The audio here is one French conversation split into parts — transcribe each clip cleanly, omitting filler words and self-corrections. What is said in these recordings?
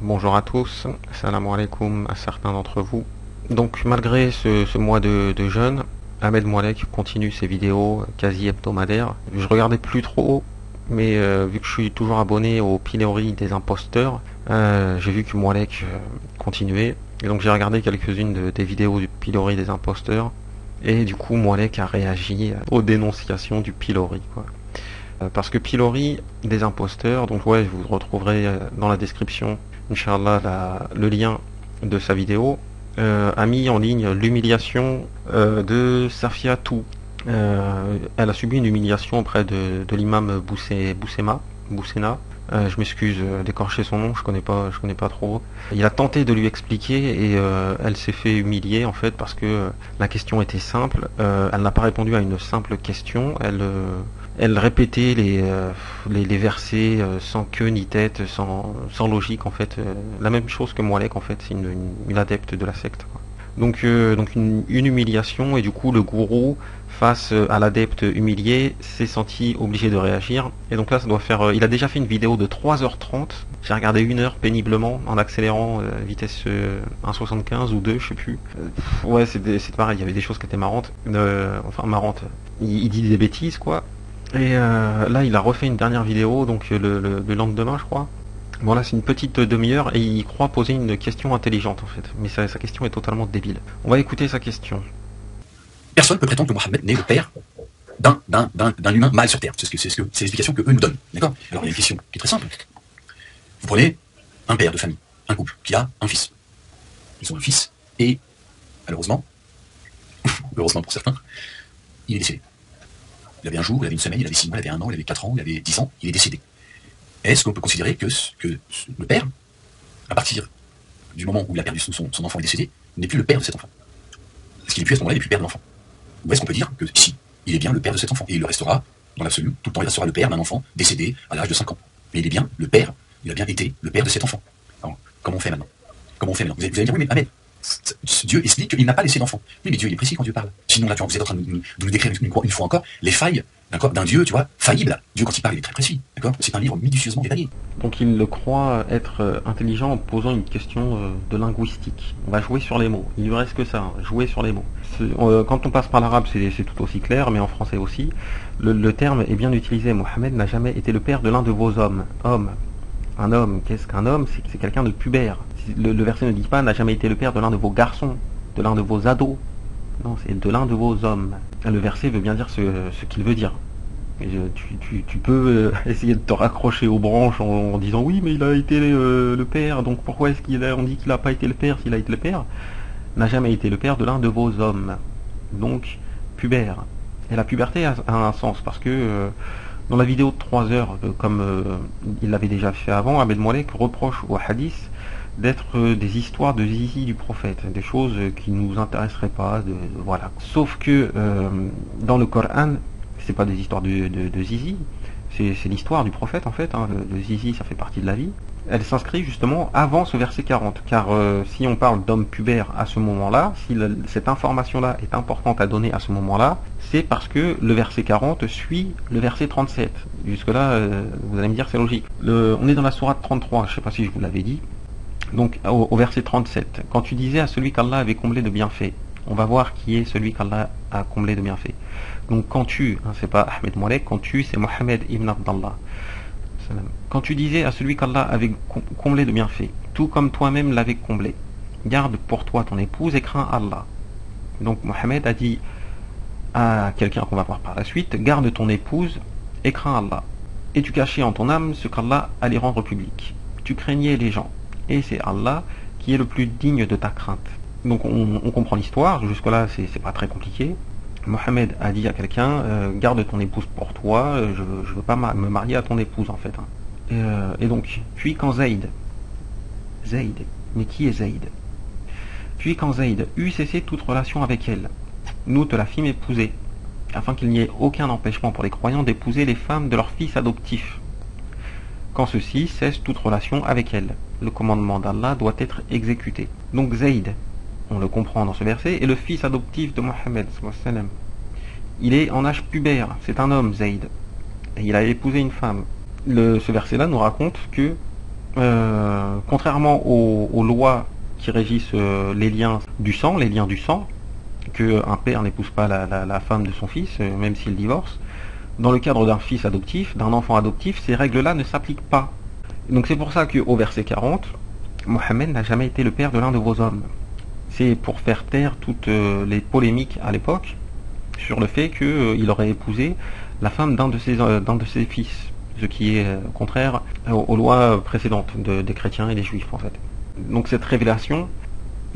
Bonjour à tous, salam alaikum à certains d'entre vous. Donc malgré ce mois de jeûne, Ahmed Moalek continue ses vidéos quasi hebdomadaires. Je regardais plus trop, mais vu que je suis toujours abonné au pilori des imposteurs, j'ai vu que Moalek continuait. Et donc j'ai regardé quelques-unes des vidéos du pilori des imposteurs. Et du coup Moalek a réagi aux dénonciations du pilori, quoi. Parce que pilori des imposteurs, donc ouais, vous retrouverez dans la description, Inch'Allah, le lien de sa vidéo, a mis en ligne l'humiliation de Safia Tou. Elle a subi une humiliation auprès de l'imam Boussena. Je m'excuse d'écorcher son nom, je connais pas trop. Il a tenté de lui expliquer et elle s'est fait humilier en fait parce que la question était simple. Elle n'a pas répondu à une simple question. Elle répétait les versets sans queue ni tête, sans logique en fait. La même chose que Moalek en fait, c'est une adepte de la secte, quoi. Donc une humiliation et du coup le gourou face à l'adepte humilié s'est senti obligé de réagir. Et donc là ça doit faire... il a déjà fait une vidéo de 3h30. J'ai regardé 1 heure péniblement en accélérant vitesse 1,75 ou 2, je sais plus. Ouais c'est pareil, il y avait des choses qui étaient marrantes. Enfin marrantes. Il dit des bêtises quoi. Et là, il a refait une dernière vidéo, donc le lendemain, je crois. Bon, là, c'est une petite demi-heure et il croit poser une question intelligente, en fait. Mais sa question est totalement débile. On va écouter sa question. Personne ne peut prétendre que Mohammed n'est le père d'un humain mâle sur Terre. C'est l'explication que eux nous donnent. D'accord? Alors, il y a une question qui est très simple. Vous prenez un père de famille, un couple, qui a un fils. Ils ont un fils, et malheureusement, heureusement pour certains, il est décédé. Il avait un jour, il avait une semaine, il avait 6 mois, il avait 1 an, il avait 4 ans, il avait 10 ans, il est décédé. Est-ce qu'on peut considérer que le père, à partir du moment où il a perdu son enfant est décédé, n'est plus le père de cet enfant? Est-ce qu'il n'est plus à ce moment-là, il n'est plus le père de l'enfant? Ou est-ce qu'on peut dire que si, il est bien le père de cet enfant, et il le restera, dans l'absolu, tout le temps il restera le père d'un enfant décédé à l'âge de 5 ans. Mais il est bien le père, il a bien été le père de cet enfant. Alors, comment on fait maintenant? Comment on fait maintenant? Vous allez me dire, oui, mais Ahmed, Dieu explique qu'il n'a pas laissé d'enfant. Oui, mais Dieu il est précis quand Dieu parle. Sinon, là, tu vois, vous êtes en train de nous décrire une fois encore les failles d'un Dieu, tu vois, faillible. Dieu, quand il parle, il est très précis. D'accord? C'est un livre minutieusement détaillé. Donc il le croit être intelligent en posant une question de linguistique. On va jouer sur les mots. Il lui reste que ça, hein, jouer sur les mots. Quand on passe par l'arabe, c'est tout aussi clair, mais en français aussi. Le terme est bien utilisé. Mohammed n'a jamais été le père de l'un de vos hommes. Homme. Un homme, qu'est-ce qu'un homme? C'est quelqu'un de pubère. Le verset ne dit pas n'a jamais été le père de l'un de vos garçons, de l'un de vos ados. Non, c'est de l'un de vos hommes. Le verset veut bien dire ce qu'il veut dire. Tu peux essayer de te raccrocher aux branches en disant oui, mais il a été le père, donc pourquoi est-ce on dit qu'il n'a pas été le père s'il a été le père? N'a jamais été le père de l'un de vos hommes. Donc, pubère. Et la puberté a un sens parce que dans la vidéo de 3 heures, comme il l'avait déjà fait avant, Ahmed Moalek reproche au hadith d'être des histoires de zizi du prophète, des choses qui nous intéresseraient pas, voilà. Sauf que dans le Coran, c'est pas des histoires de zizi, c'est l'histoire du prophète en fait, hein. Le zizi ça fait partie de la vie. Elle s'inscrit justement avant ce verset 40, car si on parle d'homme pubère à ce moment-là, si cette information-là est importante à donner à ce moment-là, c'est parce que le verset 40 suit le verset 37. Jusque-là, vous allez me dire c'est logique. On est dans la sourate 33, je sais pas si je vous l'avais dit. Donc au verset 37, quand tu disais à celui qu'Allah avait comblé de bienfaits, on va voir qui est celui qu'Allah a comblé de bienfaits. Donc quand tu, hein, c'est pas Ahmed Moalek, quand tu, c'est Mohammed ibn Abdallah. Quand tu disais à celui qu'Allah avait comblé de bienfaits, tout comme toi-même l'avais comblé, garde pour toi ton épouse et crains Allah. Donc Mohammed a dit à quelqu'un qu'on va voir par la suite, garde ton épouse et crains Allah. Et tu cachais en ton âme ce qu'Allah allait rendre public. Tu craignais les gens. Et c'est Allah qui est le plus digne de ta crainte. Donc on comprend l'histoire, jusque-là c'est pas très compliqué. Mohammed a dit à quelqu'un, garde ton épouse pour toi, je veux pas me marier à ton épouse en fait, hein. Et donc, puis quand Zayd, mais qui est Zayd? Puis quand Zayd eut cessé toute relation avec elle, nous te la fîmes épouser, afin qu'il n'y ait aucun empêchement pour les croyants d'épouser les femmes de leurs fils adoptifs. Quand ceux-ci cessent toute relation avec elle, le commandement d'Allah doit être exécuté. Donc Zayd, on le comprend dans ce verset, est le fils adoptif de Mohammed. Il est en âge pubère, c'est un homme, Zayd. Et il a épousé une femme. Ce verset-là nous raconte que Contrairement aux lois qui régissent les liens du sang, qu'un père n'épouse pas la femme de son fils, même s'il divorce, dans le cadre d'un fils adoptif, d'un enfant adoptif, ces règles-là ne s'appliquent pas. Donc c'est pour ça qu'au verset 40, Mohammed n'a jamais été le père de l'un de vos hommes. C'est pour faire taire toutes les polémiques à l'époque sur le fait qu'il aurait épousé la femme d'un de ses fils, ce qui est contraire aux lois précédentes des chrétiens et des juifs en fait. Donc cette révélation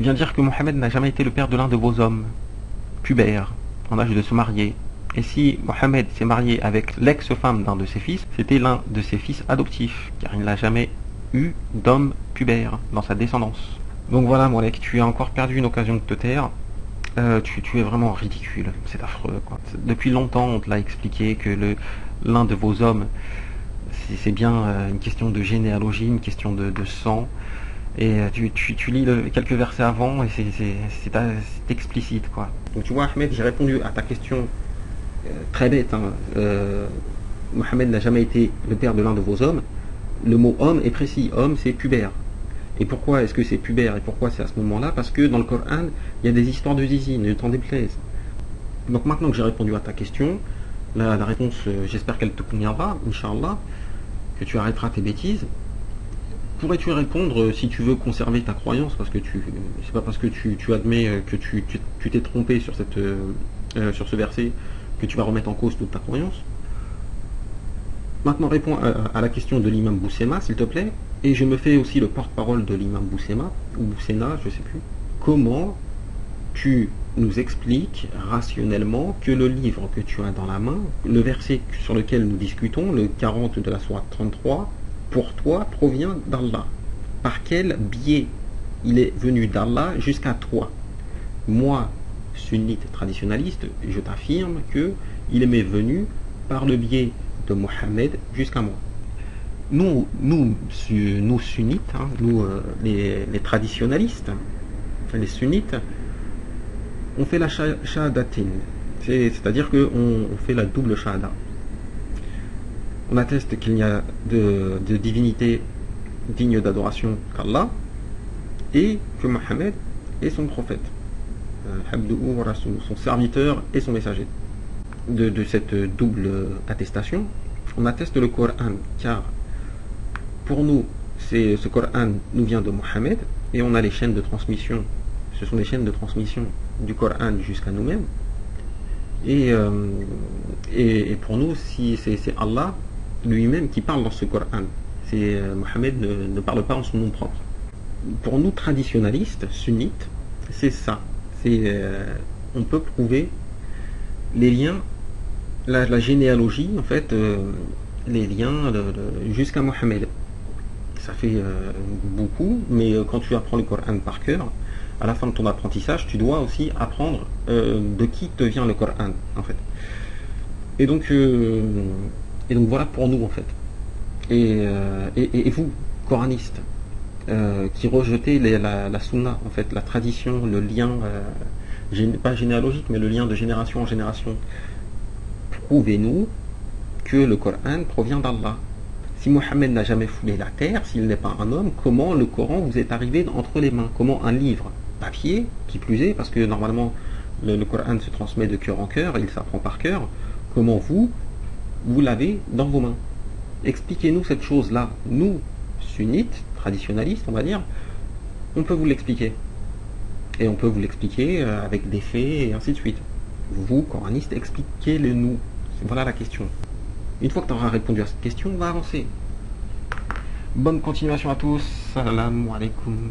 vient dire que Mohammed n'a jamais été le père de l'un de vos hommes, pubères, en âge de se marier. Et si Mohammed s'est marié avec l'ex-femme d'un de ses fils, c'était l'un de ses fils adoptifs, car il n'a jamais eu d'homme pubère dans sa descendance. Donc voilà Molek, tu as encore perdu une occasion de te taire. Tu es vraiment ridicule, c'est affreux quoi. Depuis longtemps on te l'a expliqué que l'un de vos hommes, c'est bien une question de généalogie, une question de sang. Et tu lis quelques versets avant et c'est explicite quoi. Donc tu vois Ahmed, j'ai répondu à ta question très bête. Mohammed n'a jamais été le père de l'un de vos hommes. Le mot homme est précis, homme c'est pubère. Et pourquoi est-ce que c'est pubère et pourquoi c'est à ce moment-là? Parce que dans le Coran, il y a des histoires de zizi, ne t'en déplaise. Donc maintenant que j'ai répondu à ta question, la réponse, j'espère qu'elle te conviendra, Inch'Allah, que tu arrêteras tes bêtises. Pourrais-tu répondre, si tu veux conserver ta croyance, parce que c'est pas parce que tu admets que tu t'es trompé sur ce verset que tu vas remettre en cause toute ta croyance? Maintenant réponds à la question de l'imam Boussema, s'il te plaît, et je me fais aussi le porte-parole de l'imam Boussema, ou Boussena, je sais plus. Comment tu nous expliques rationnellement que le livre que tu as dans la main, le verset sur lequel nous discutons, le 40 de la sourate 33, pour toi provient d'Allah? Par quel biais il est venu d'Allah jusqu'à toi? Moi, sunnite traditionnaliste, je t'affirme que il m'est venu par le biais de Mohammed jusqu'à moi. Nous sunnites, les traditionnalistes, les sunnites, on fait la shahadatin, c'est-à-dire qu'on fait la double shahada. On atteste qu'il n'y a de divinité digne d'adoration qu'Allah et que Mohammed est son prophète, son serviteur et son messager. De cette double attestation, on atteste le Coran, car pour nous, ce Coran nous vient de Mohammed et on a les chaînes de transmission. Ce sont les chaînes de transmission du Coran jusqu'à nous-mêmes. Et pour nous, si c'est Allah lui-même qui parle dans ce Coran. Mohammed ne parle pas en son nom propre. Pour nous traditionnalistes, sunnites, c'est ça. On peut prouver les liens, la généalogie, en fait, les liens jusqu'à Mohammed. Ça fait beaucoup, mais quand tu apprends le Coran par cœur, à la fin de ton apprentissage, tu dois aussi apprendre de qui te vient le Coran, en fait. Et donc voilà pour nous, en fait. Et vous, coranistes, qui rejetez la sunna, en fait, la tradition, le lien, pas généalogique, mais le lien de génération en génération, prouvez-nous que le Coran provient d'Allah. Si Mohammed n'a jamais foulé la terre, s'il n'est pas un homme, comment le Coran vous est arrivé entre les mains? Comment un livre papier, qui plus est, parce que normalement le Coran se transmet de cœur en cœur, il s'apprend par cœur, comment vous l'avez dans vos mains? Expliquez-nous cette chose-là. Nous, sunnites, traditionnalistes, on va dire, on peut vous l'expliquer. Et on peut vous l'expliquer avec des faits et ainsi de suite. Vous, coranistes, expliquez-le nous. Voilà la question. Une fois que tu auras répondu à cette question, on va avancer. Bonne continuation à tous. Salam alaikum.